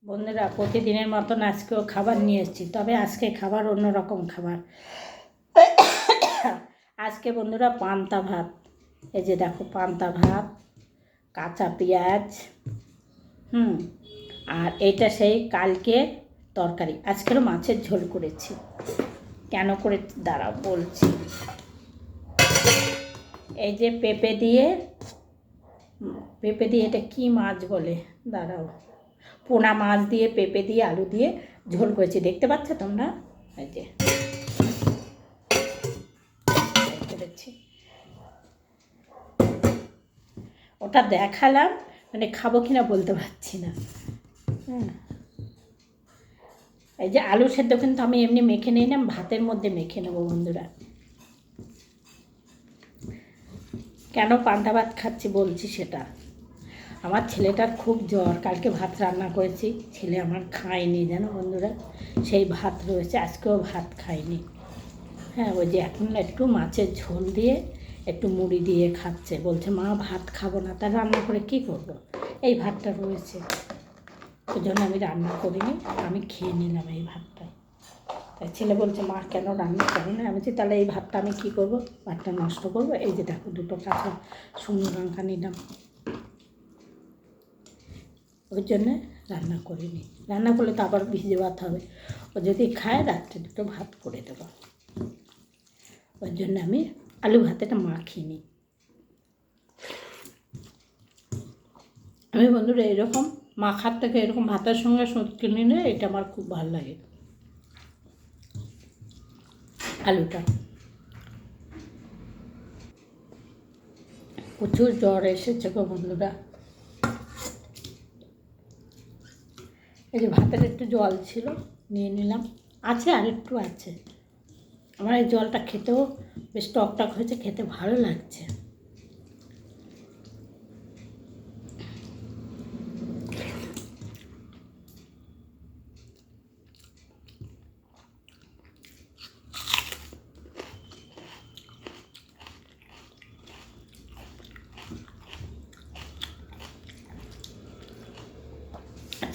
বন্ধুরা, প্রতিদিনের মতন আজকেও খাবার নিয়ে এসেছি, তবে আজকে খাবার অন্যরকম খাবার। আজকে বন্ধুরা পান্তা ভাত। এই যে দেখো পান্তা ভাত, কাঁচা পেঁয়াজ, আর এটা সেই কালকে তরকারি। আজকেরও মাছের ঝোল করেছি। কেন করে দাঁড়াও বলছি। এই যে পেঁপে দিয়ে এটা কি মাছ বলে, দাঁড়াও, পোনা মাছ দিয়ে পেঁপে দিয়ে আলু দিয়ে ঝোল করেছি, দেখতে পাচ্ছ তোমরা? এই যে করেছি, ওটা দেখালাম, মানে খাবো কিনা বলতে পারছি না। এই যে আলু সেদ্ধ কিন্তু আমি এমনি মেখে নিই না, ভাতের মধ্যে মেখে নেবো বন্ধুরা। কেন পান্তা ভাত খাচ্ছি বলছি সেটা। আমার ছেলেটার খুব জ্বর, কালকে ভাত রান্না করেছি, ছেলে আমার খায়নি জানো বন্ধুরা, সেই ভাত রয়েছে, আজকেও ভাত খায়নি। হ্যাঁ, ওই যে এখন একটু মাছের ঝোল দিয়ে একটু মুড়ি দিয়ে খাচ্ছে, বলছে মা ভাত খাবো না। তা রান্না করে কী করবো, এই ভাতটা রয়েছে, ওই জন্য আমি রান্না করিনি, আমি খেয়ে নিলাম এই ভাতটা। তাই ছেলে বলছে মা কেন রান্না করি না, আমি বলছি তাহলে এই ভাতটা আমি কী করবো, ভাতটা নষ্ট করবো। এই যে দেখো দুটো কাঁচা শুকনো লঙ্কা নিলাম, ওই জন্যে রান্না করিনি। রান্না করলে তো আবার ভিজে ভাত হবে, ও যদি খায় রাত্রে দুটো ভাত করে দেবো, ওই জন্য আমি আলু ভাতেটা মাখিনি। আমি বন্ধুরা এরকম মাখার থেকে এরকম ভাতের সঙ্গে সুটকি নিলে এটা আমার খুব ভালো লাগে। আলুটা প্রচুর জ্বর এসেছে গো বন্ধুরা। এই যে ভাতের একটু জল ছিল, নিয়ে নিলাম, আছে আর একটু আছে। আমার এই জলটা খেতেও বেশ টক টক হয়েছে, খেতে ভালো লাগছে।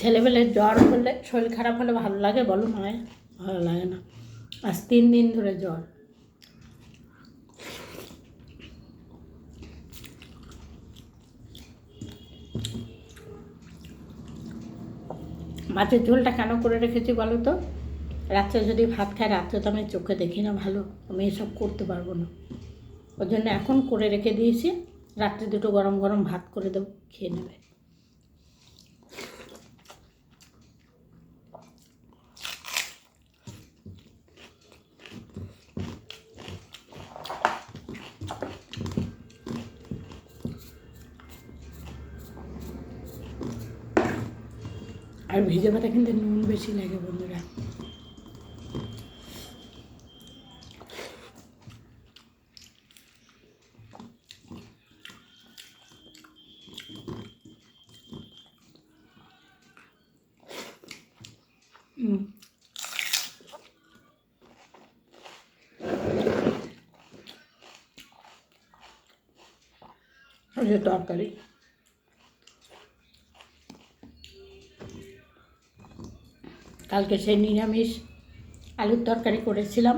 ছেলেবেলের জ্বর হলে, শরীর খারাপ হলে ভালো লাগে বলো মায়ের? ভালো লাগে না। আজ 3 দিন ধরে জ্বর। মাছের ঝোলটা কেন করে রেখেছি বলো তো? রাত্রে যদি ভাত খায়, রাত্রে তো আমি চোখে দেখি না ভালো, আমি এসব করতে পারবো না, ওই জন্য এখন করে রেখে দিয়েছি। রাত্রে দুটো গরম গরম ভাত করে দেবো, খেয়ে নেবে। আর ভিজে ভাতে কিন্তু নুন বেশি লাগে বন্ধুরা। যে তরকারি কালকে সেই নিরামিষ আলুর তরকারি করেছিলাম,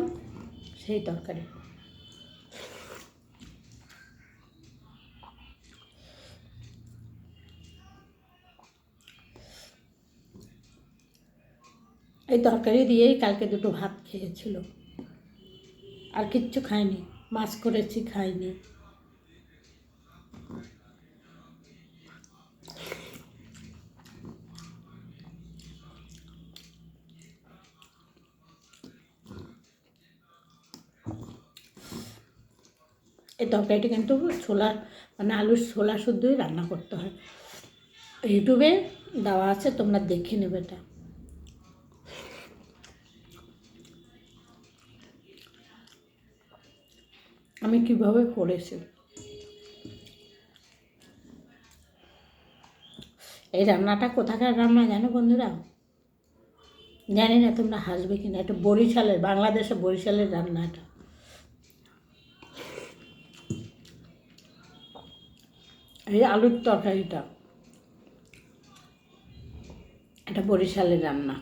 সেই তরকারি। এই তরকারি দিয়েই কালকে দুটো ভাত খেয়েছিল, আর কিচ্ছু খাইনি। মাছ করেছি, খাইনি। এই তরকারিটা কিন্তু ছোলার, মানে আলুর ছোলা শুদ্ধই রান্না করতে হয়, ইউটিউবে দেওয়া আছে, তোমরা দেখে নেবে এটা। আমি কিভাবে করেছি। এই রান্নাটা কোথাকার রান্না জানো বন্ধুরা? জানি না তোমরা হাসবে কিনা, এটা বরিশালের, বাংলাদেশে বরিশালের রান্না এটা। এই আলুর তরকারিটা এটা বরিশালের রান্না।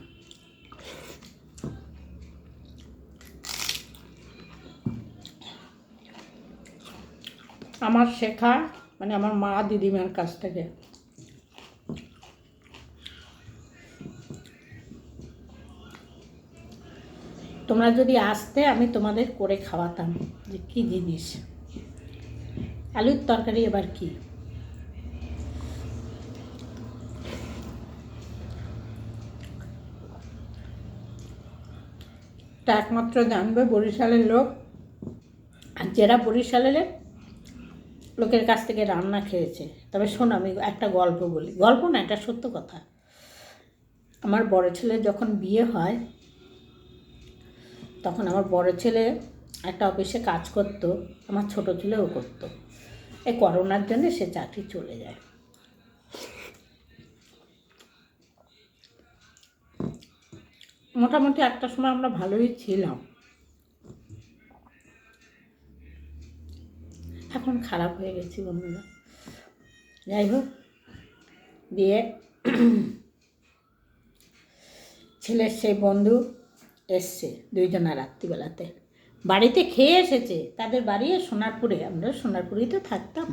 আমার শেখা, মানে আমার মা দিদিমার কাছ থেকে। তোমরা যদি আসতে আমি তোমাদের করে খাওয়াতাম যে কী জিনিস। আলুর তরকারি এবার কি, তা একমাত্র জানবে বরিশালের লোক, আর যারা বরিশালের লোকের কাছ থেকে রান্না খেয়েছে। তবে শোন, আমি একটা গল্প বলি, গল্প না, এটা সত্য কথা। আমার বড় ছেলের যখন বিয়ে হয়, তখন আমার বড় ছেলে একটা অফিসে কাজ করতো, আমার ছোটো ছেলেও করতো। এই করোনার জন্য সে চাকরি চলে যায়। মোটামুটি একটা সময় আমরা ভালোই ছিলাম, এখন খারাপ হয়ে গেছি বন্ধুরা। যাই হোক, দিয়ে ছেলের সেই বন্ধু এসছে, দুইজনা রাত্রিবেলাতে বাড়িতে খেয়ে এসেছে। তাদের বাড়ি সোনারপুরে, আমরা সোনারপুরেই তো থাকতাম।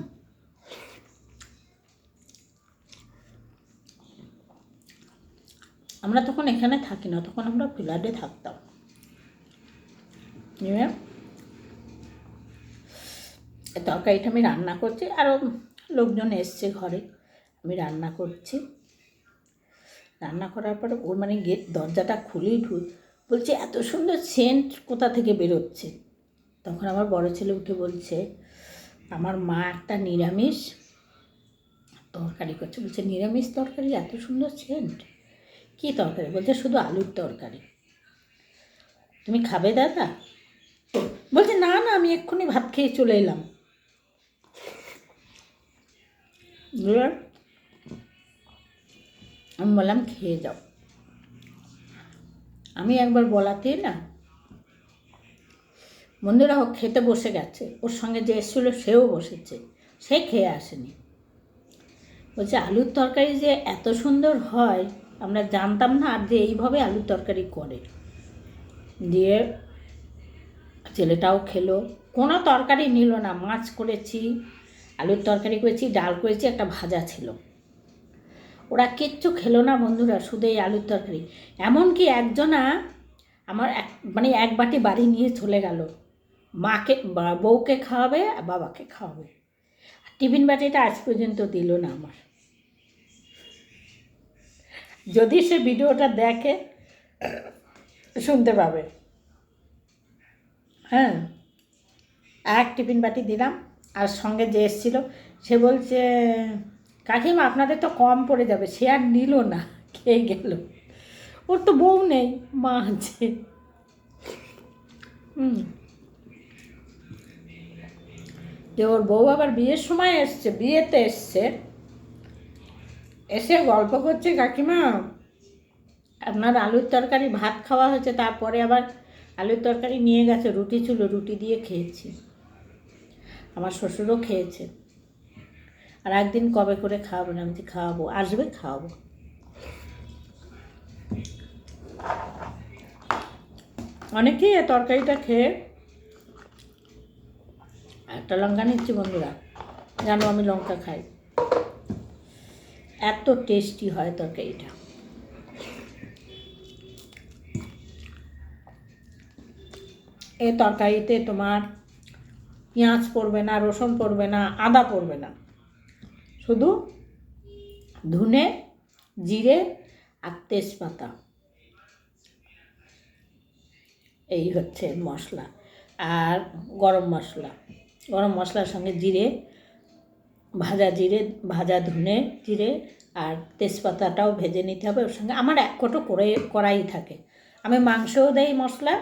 আমরা তখন এখানে থাকি না, তখন আমরা ফ্ল্যাটে থাকতাম। তরকারিটা আমি রান্না করছি, আরও লোকজন এসছে ঘরে, আমি রান্না করছি। রান্না করার পরে ওর মানে গেট দরজাটা খুলেই বলছে এত সুন্দর সেন্ট কোথা থেকে বেরোচ্ছে। তখন আমার বড় ছেলে উঠে বলছে আমার মা একটা নিরামিষ তরকারি করছে। বলছে নিরামিষ তরকারি, এত সুন্দর সেন্ট, কী তরকারি? বলছে শুধু আলুর তরকারি, তুমি খাবে দাদা? বলছে না না, আমি এক্ষুনি ভাত খেয়ে চলে এলাম। আমি বললাম খেয়ে যাও। আমি একবার বলাতেই না, বন্ধুরা হোক খেতে বসে গেছে, ওর সঙ্গে যে এসেছিলো সেও বসেছে, সে খেয়ে আসেনি। বলছে আলুর তরকারি যে এত সুন্দর হয় আমরা জানতাম না, আর যে এইভাবে আলুর তরকারি করে। দিয়ে ছেলেটাও খেলো, কোনো তরকারি নিল না। মাছ করেছি, আলুর তরকারি করেছি, ডাল করেছি, একটা ভাজা ছিল। ওরা কিচ্ছু খেলো না বন্ধুরা, শুধু এই আলুর তরকারি। এমনকি একজনা আমার মানে এক বাটি বাড়ি নিয়ে চলে গেল, মাকে বউকে খাওয়াবে, বাবাকে খাওয়াবে। টিফিন বাটিটা আজ পর্যন্ত দিল না আমার। যদি সে ভিডিওটা দেখে শুনতে পাবে। হ্যাঁ, এক টিফিন বাটি দিলাম, আর সঙ্গে যে এসেছিল সে বলছে কাকিমা আপনাদের তো কম পড়ে যাবে, সে আর নিল না, খেয়ে গেল। ওর তো বউ নেই, মা আছে। যে ওর বউ আবার বিয়ের সময় এসছে, বিয়েতে এসছে, এসে গল্প করছে কাকিমা আপনার আলুর তরকারি, ভাত খাওয়া হয়েছে, তারপরে আবার আলুর তরকারি নিয়ে গেছে, রুটি ছিল, রুটি দিয়ে খেয়েছি। আমার শ্বশুরও খেয়েছে। আর একদিন কবে করে খাওয়াবো না? আমি খাওয়াবো, আসবে খাওয়াবো। অনেকেই তরকারিটা খেয়ে, একটা লঙ্কা নিচ্ছি বন্ধুরা, জানো আমি লঙ্কা খাই, এত টেস্টি হয় তরকারিটা। এই তরকারিতে তোমার পেঁয়াজ পড়বে না, রসুন পড়বে না, আদা পড়বে না, শুধু ধনে, জিরে আর তেজপাতা, এই হচ্ছে মশলা। আর গরম মশলা, গরম মশলার সঙ্গে জিরে, ভাজা ধনে জিরে আর তেজপাতাটাও ভেজে নিতে হবে ওর সঙ্গে। আমার এক কোটো কড়াই থাকে, আমি মাংসও দেই মশলা,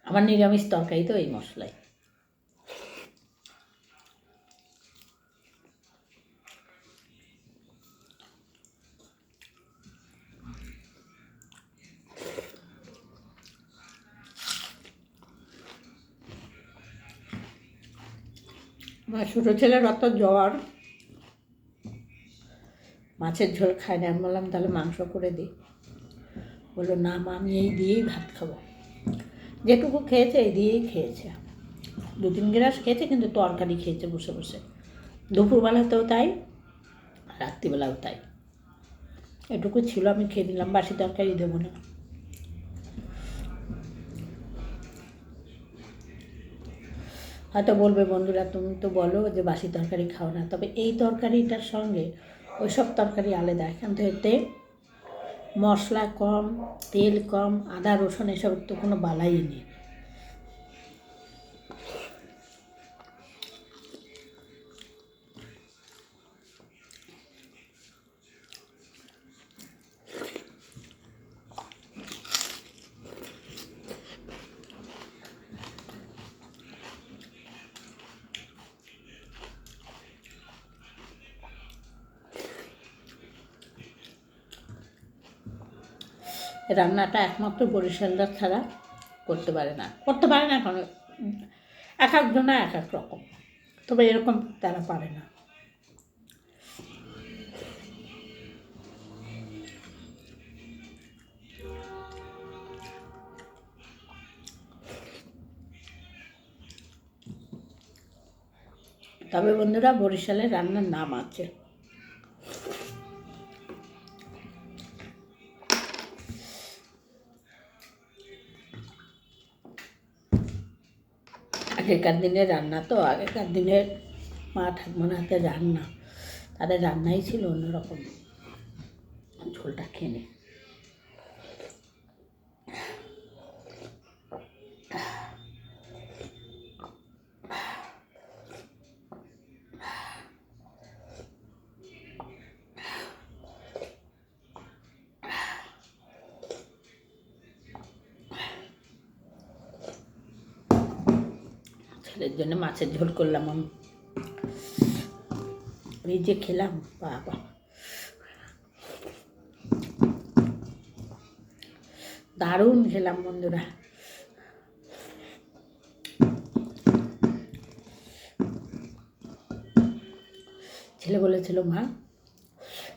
আমার নিরামিষ তরকারিতেও এই মশলাই। আমার ছোটো ছেলের অত জ্বর, মাছের ঝোল খায় না। আমি বললাম তাহলে মাংস করে দিই। বললো না মা, আমি এই দিয়েই ভাত খাবো। যেটুকু খেয়েছে এই দিয়েই খেয়েছে, 2-3 গ্লাস খেয়েছে, কিন্তু তরকারি খেয়েছে বসে বসে। দুপুরবেলাতেও তাই, রাত্রিবেলাও তাই। এটুকু ছিল, আমি খেয়ে নিলাম, বাসি তরকারি দেবো না। হয়তো বলবে বন্ধুরা তুমি তো বলো যে বাসি তরকারি খাও না, তবে এই তরকারিটার সঙ্গে ওই সব তরকারি আলাদা। এখান থেকে এতে মশলা কম, তেল কম, আদা রসুন এসবের তো কোনো বালাই নেই। রান্নাটা একমাত্র বরিশালরা ছাড়া করতে পারে না কারণ এক একজনা এক এক রকম, তবে এরকম তারা পারে না। তবে বন্ধুরা বরিশালের রান্নার নাম আছে। আগেকার দিনের রান্না তো, আগেকার দিনের মা ঠাকুমার হাতে রান্না, তাদের রান্নাই ছিল অন্যরকম। ঝোলটা খেয়ে নে। ছেলের জন্য মাছের ঝোল করলাম আমি, এই যে খেলাম, বাবা দারুণ খেলাম বন্ধুরা। ছেলে বলেছিল মা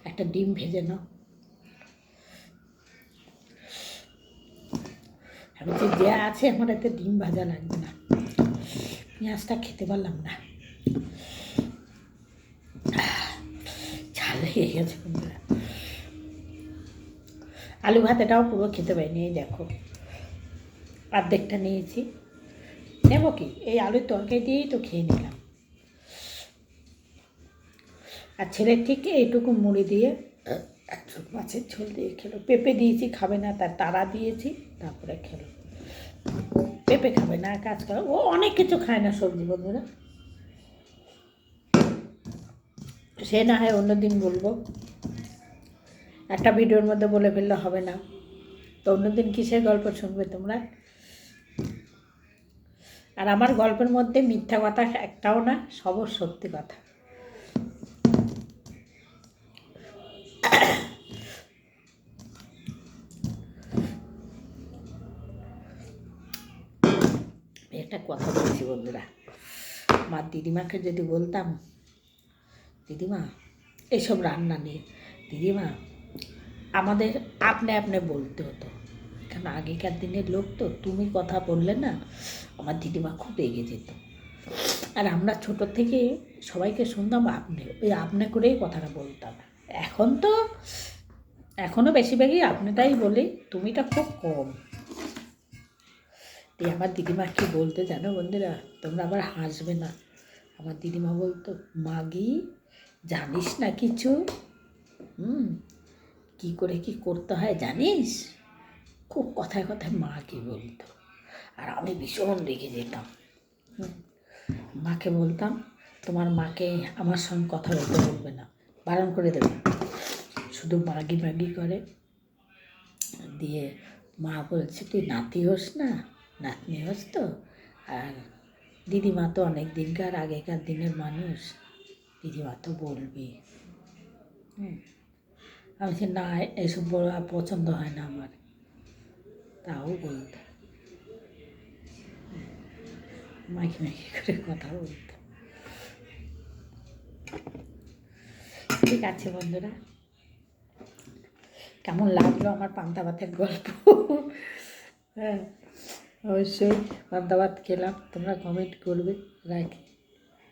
একটা ডিম ভেজে নাও, আমি যে যা আছে আমার এতে ডিম ভাজা লাগবে না। পেঁয়াজটা খেতে পারলাম না, ঝাল লেগে গেছে বন্ধুরা। আলু ভাত এটাও পুরো খেতে পারিনি, এই দেখো অর্ধেকটা নিয়েছি, নেব কি, এই আলুর তরকারি দিয়েই তো খেয়ে নিলাম। আর ছেলের ঠিক এইটুকু মুড়ি দিয়ে মাছের ঝোল দিয়ে খেলো। পেঁপে দিয়েছি, খাবে না, তার তারা দিয়েছি, তারপরে খেলো। পেঁপে খাবে না, কাজ করে, ও অনেক কিছু খায় না সবজি বন্ধুরা। সে না হয় অন্যদিন বলবো, একটা ভিডিওর মধ্যে বলে ফেললে হবে না তো। অন্যদিন কিসের গল্প শুনবে তোমরা? আর আমার গল্পের মধ্যে মিথ্যা কথা একটাও না, সব সত্যি কথা। একটা কথা বলছি বন্ধুরা, আমার দিদিমাকে যদি বলতাম দিদিমা এসব রান্না নিয়ে, দিদিমা আমাদের আপনি আপনি বলতে হতো, কেন আগেকার দিনের লোক তো, তুমি কথা বললে না আমার দিদিমা খুব এগিয়ে যেত। আর আমরা ছোটো থেকে সবাইকে শুনতাম আপনি, ওই আপনি করেই কথাটা বলতাম। এখন তো এখনও বেশিরভাগই আপনাটাই বলি, তুমিটা খুব কম। দিয়ে আমার দিদিমা কী বলতে জানো বন্ধুরা, তোমরা আবার হাসবে না। আমার দিদিমা বলতো মাগি জানিস না কিছু, কী করে কী করতে হয় জানিস, খুব কথায় কথায় মা কি বলতো। আর আমি ভীষণ রেগে যেতাম। মাকে বলতাম তোমার মাকে আমার সঙ্গে কথা বলতে বলবে না, বারণ করে দেবে, শুধু মাগি মাগি করে। দিয়ে মা বলছে তুই নাতি হোস না, নাতনি হোস তো, আর দিদিমা তো অনেক দিনকার আগেকার দিনের মানুষ, দিদিমা তো বলবি। আমি বলছি না এসব বড় পছন্দ হয় না আমার, তাও বলতো, মাইকি মাইকি করে কথা বলতো। ঠিক আছে বন্ধুরা, কেমন লাগলো আমার পান্তা ভাতের গল্প। হ্যাঁ, অবশ্যই পান্তা ভাত খেলাম, তোমরা কমেন্ট করবে। রাখি।